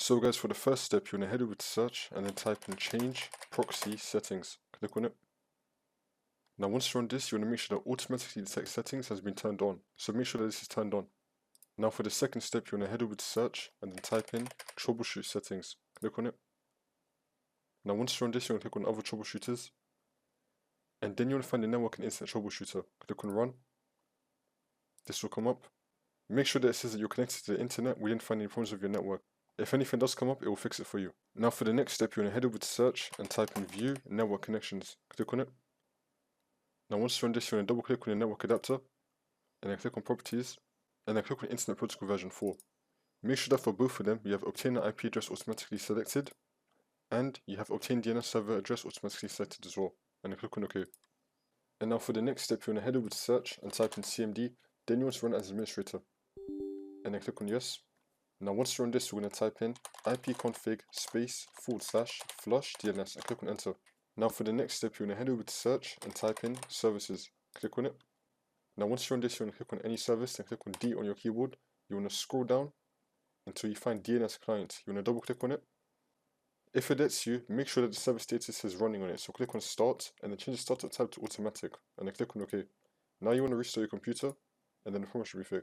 So guys, for the first step, you want to head over to search and then type in change proxy settings. Click on it. Now once you're on this, you want to make sure that automatically detect settings has been turned on. So make sure that this is turned on. Now for the second step, you want to head over to search and then type in troubleshoot settings. Click on it. Now once you're on this, you want to click on other troubleshooters. And then you want to find the network and internet troubleshooter. Click on run. This will come up. Make sure that it says that you're connected to the internet. We didn't find any problems with your network. If anything does come up, it will fix it for you. Now for the next step, you want to head over to search and type in view network connections. Click on it. Now once you're on this, you want to double click on your network adapter and then click on properties and then click on internet protocol version 4. Make sure that for both of them, you have obtain an IP address automatically selected and you have obtain DNS server address automatically selected as well. And then click on OK. And now for the next step, you want to head over to search and type in CMD. Then you want to run it as administrator. And then click on yes. Now once you're on this, we're going to type in ipconfig space / flush DNS and click on enter. Now for the next step, you're going to head over to search and type in services. Click on it. Now once you're on this, you want to click on any service and click on D on your keyboard. You want to scroll down until you find DNS client. You want to double click on it. If it lets you, make sure that the service status is running on it. So click on start and then change the startup type to automatic and then click on OK. Now you want to restart your computer and then the problem should be fixed.